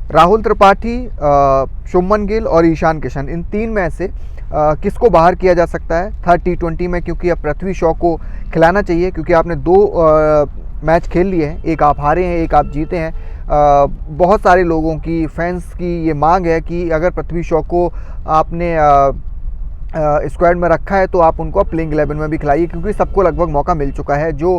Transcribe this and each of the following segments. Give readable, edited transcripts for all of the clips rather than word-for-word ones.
राहुल त्रिपाठी, शुभमन गिल और ईशान किशन, इन तीन में से किसको बाहर किया जा सकता है थर्ड T20 में? क्योंकि अब पृथ्वी शॉ को खिलाना चाहिए, क्योंकि आपने दो मैच खेल लिए हैं, एक आप हारे हैं, एक आप जीते हैं। बहुत सारे लोगों की, फैंस की ये मांग है कि अगर पृथ्वी शॉ को आपने स्क्वाड में रखा है तो आप उनको प्लेइंग 11 में भी खिलाइए, क्योंकि सबको लगभग मौका मिल चुका है। जो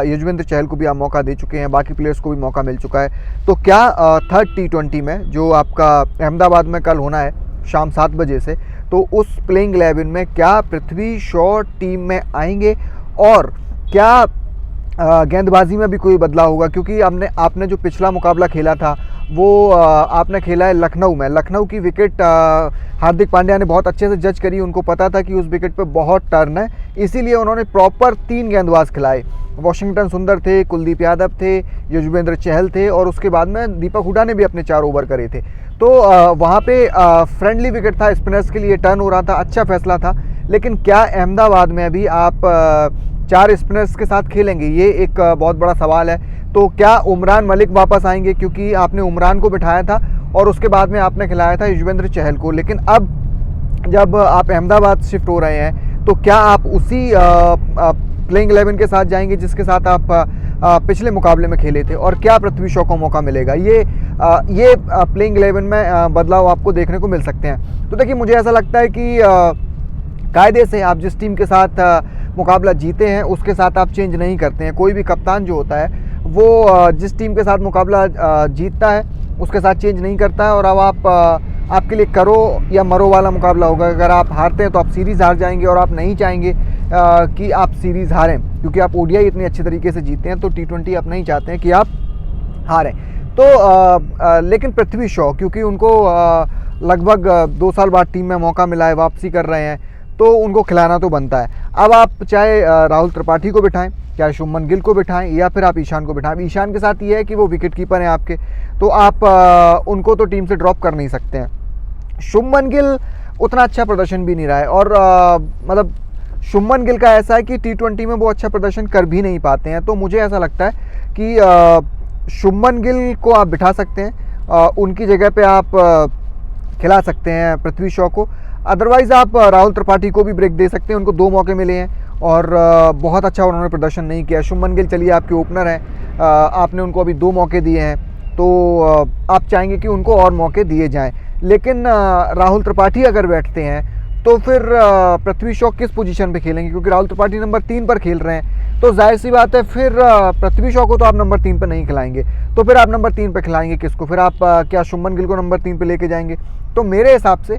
युजवेंद्र चहल को भी आप मौका दे चुके हैं, बाकी प्लेयर्स को भी मौका मिल चुका है। तो क्या थर्ड T20 में जो आपका अहमदाबाद में कल होना है शाम 7 बजे से, तो उस प्लेइंग 11 में क्या पृथ्वी शॉ टीम में आएंगे और क्या गेंदबाजी में भी कोई बदलाव होगा? क्योंकि आपने जो पिछला मुकाबला खेला था वो आपने खेला है लखनऊ में। लखनऊ की विकेट हार्दिक पांड्या ने बहुत अच्छे से जज करी, उनको पता था कि उस विकेट पे बहुत टर्न है, इसीलिए उन्होंने प्रॉपर 3 गेंदबाज खिलाए। वॉशिंगटन सुंदर थे, कुलदीप यादव थे, युजवेंद्र चहल थे और उसके बाद में दीपक हुडा ने भी अपने 4 ओवर करे थे। तो वहाँ पे फ्रेंडली विकेट था, स्पिनर्स के लिए टर्न हो रहा था, अच्छा फैसला था। लेकिन क्या अहमदाबाद में भी आप 4 स्पिनर्स के साथ खेलेंगे? ये एक बहुत बड़ा सवाल है। तो क्या उमरान मलिक वापस आएंगे? क्योंकि आपने उमरान को बिठाया था और उसके बाद में आपने खिलाया था युजवेंद्र चहल को, लेकिन अब जब आप अहमदाबाद शिफ्ट हो रहे हैं तो क्या आप उसी प्लेइंग 11 के साथ जाएंगे जिसके साथ आप पिछले मुकाबले में खेले थे? और क्या पृथ्वी शॉ को मौका मिलेगा? ये प्लेइंग 11 में बदलाव आपको देखने को मिल सकते हैं। तो देखिए, मुझे ऐसा लगता है कि कायदे से आप जिस टीम के साथ मुकाबला जीते हैं उसके साथ आप चेंज नहीं करते हैं। कोई भी कप्तान जो होता है वो जिस टीम के साथ मुकाबला जीतता है उसके साथ चेंज नहीं करता है। और अब आपके लिए करो या मरो वाला मुकाबला होगा। अगर आप हारते हैं तो आप सीरीज़ हार जाएंगे और आप नहीं चाहेंगे कि आप सीरीज़ हारें, क्योंकि आप ओडीआई इतने अच्छे तरीके से जीते हैं, तो T20 आप नहीं चाहते हैं कि आप हारें। तो लेकिन पृथ्वी शॉ, क्योंकि उनको लगभग 2 साल बाद टीम में मौका मिला है, वापसी कर रहे हैं, तो उनको खिलाना तो बनता है। अब आप चाहे राहुल त्रिपाठी को बिठाएं, चाहे शुभमन गिल को बिठाएं, या फिर आप ईशान को बिठाएं। ईशान के साथ ये है कि वो विकेट कीपर हैं आपके, तो आप उनको तो टीम से ड्रॉप कर नहीं सकते हैं। शुभमन गिल उतना अच्छा प्रदर्शन भी नहीं रहा है, और मतलब शुभमन गिल का ऐसा है कि T20 में वो अच्छा प्रदर्शन कर भी नहीं पाते हैं। तो मुझे ऐसा लगता है कि शुभमन गिल को आप बिठा सकते हैं, उनकी जगह पे आप खिला सकते हैं पृथ्वी शॉ को। अदरवाइज़ आप राहुल त्रिपाठी को भी ब्रेक दे सकते हैं, उनको 2 मौके मिले हैं और बहुत अच्छा उन्होंने प्रदर्शन नहीं किया। शुभमन गिल चलिए आपके ओपनर हैं, आपने उनको अभी 2 मौके दिए हैं, तो आप चाहेंगे कि उनको और मौके दिए जाएं। लेकिन राहुल त्रिपाठी अगर बैठते हैं तो फिर पृथ्वी शॉ किस पोजीशन पे खेलेंगे? क्योंकि राहुल त्रिपाठी नंबर 3 पर खेल रहे हैं, तो जाहिर सी बात है फिर पृथ्वी शॉ को तो आप नंबर 3 पर नहीं खिलाएंगे। तो फिर आप नंबर 3 पर खिलाएंगे किसको? फिर आप क्या शुभमन गिल को नंबर 3 पर लेके जाएंगे? तो मेरे हिसाब से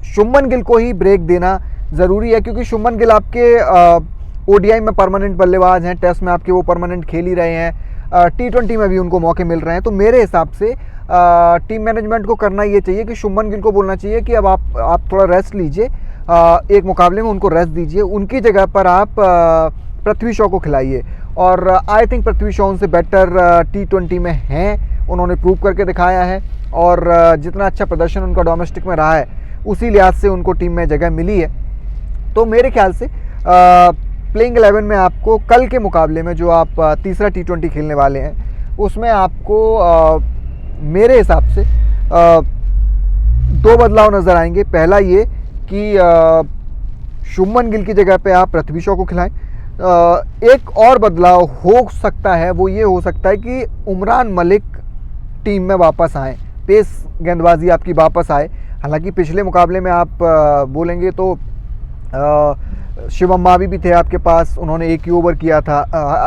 शुभमन गिल को ही ब्रेक देना ज़रूरी है, क्योंकि शुभमन गिल आपके ओडीआई में परमानेंट बल्लेबाज हैं, टेस्ट में आपके वो परमानेंट खेल ही रहे हैं, T20 में भी उनको मौके मिल रहे हैं। तो मेरे हिसाब से टीम मैनेजमेंट को करना ये चाहिए कि शुभमन गिल को बोलना चाहिए कि अब आप थोड़ा रेस्ट लीजिए, एक मुकाबले में उनको रेस्ट दीजिए, उनकी जगह पर आप पृथ्वी शॉ को खिलाइए। और आई थिंक पृथ्वी शॉ उनसे बेटर T20 में हैं, उन्होंने प्रूव करके दिखाया है, और जितना अच्छा प्रदर्शन उनका डोमेस्टिक में रहा है उसी लिहाज से उनको टीम में जगह मिली है। तो मेरे ख्याल से प्लेइंग 11 में आपको कल के मुकाबले में जो आप तीसरा T20 खेलने वाले हैं उसमें आपको मेरे हिसाब से 2 बदलाव नज़र आएंगे। पहला ये कि शुभमन गिल की जगह पे आप पृथ्वी शॉ को खिलाएं। एक और बदलाव हो सकता है, वो ये हो सकता है कि उमरान मलिक टीम में वापस आएँ, पेस गेंदबाजी आपकी वापस आए। हालांकि पिछले मुकाबले में आप बोलेंगे तो शिवम मावी भी थे आपके पास, उन्होंने 1 ही ओवर किया था।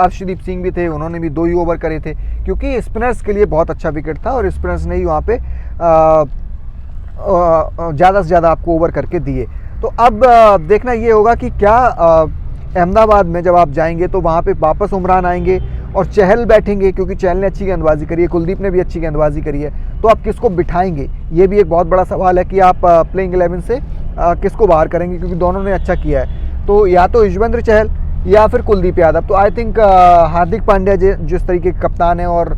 अर्शदीप सिंह भी थे, उन्होंने भी 2 ही ओवर करे थे, क्योंकि स्पिनर्स के लिए बहुत अच्छा विकेट था और स्पिनर्स ने ही वहाँ पे ज़्यादा से ज़्यादा आपको ओवर करके दिए। तो अब देखना ये होगा कि क्या अहमदाबाद में जब आप जाएंगे तो वहाँ पे वापस उमरान आएंगे और चहल बैठेंगे, क्योंकि चहल ने अच्छी गेंदबाजी करी है, कुलदीप ने भी अच्छी गेंदबाजी करी है। तो आप किसको बिठाएंगे? ये भी एक बहुत बड़ा सवाल है कि आप प्लेइंग 11 से किसको बाहर करेंगे, क्योंकि दोनों ने अच्छा किया है। तो या तो युजवेंद्र चहल या फिर कुलदीप यादव। तो आई थिंक हार्दिक पांड्या जिस तरीके के कप्तान हैं और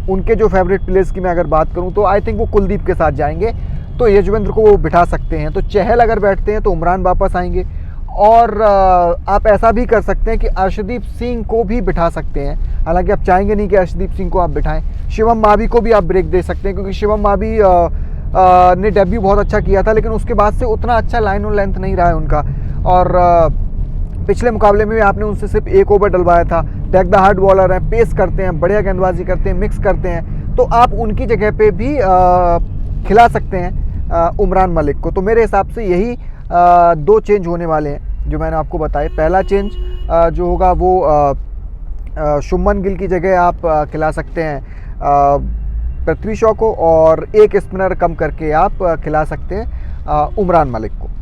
उनके जो फेवरेट प्लेयर्स की मैं अगर बात करूं तो आई थिंक वो कुलदीप के साथ जाएंगे, तो युजवेंद्र को वो बिठा सकते हैं। तो चहल अगर बैठते हैं तो उमरान वापस आएंगे, और आप ऐसा भी कर सकते हैं कि अर्शदीप सिंह को भी बिठा सकते हैं, हालांकि आप चाहेंगे नहीं कि अर्शदीप सिंह को आप बिठाएं। शिवम मावी को भी आप ब्रेक दे सकते हैं, क्योंकि शिवम मावी ने डेब्यू बहुत अच्छा किया था, लेकिन उसके बाद से उतना अच्छा लाइन और लेंथ नहीं रहा है उनका। और पिछले मुकाबले में भी आपने उनसे सिर्फ एक ओवर डलवाया था। बैक द हार्ड बॉलर हैं, पेस करते हैं, बढ़िया गेंदबाजी करते हैं, मिक्स करते हैं, तो आप उनकी जगह पे भी खिला सकते हैं उमरान मलिक को। तो मेरे हिसाब से यही दो चेंज होने वाले हैं जो मैंने आपको बताए। पहला चेंज जो होगा वो शुभमन गिल की जगह आप खिला सकते हैं पृथ्वी शॉ को, और एक स्पिनर कम करके आप खिला सकते हैं उमरान मलिक को।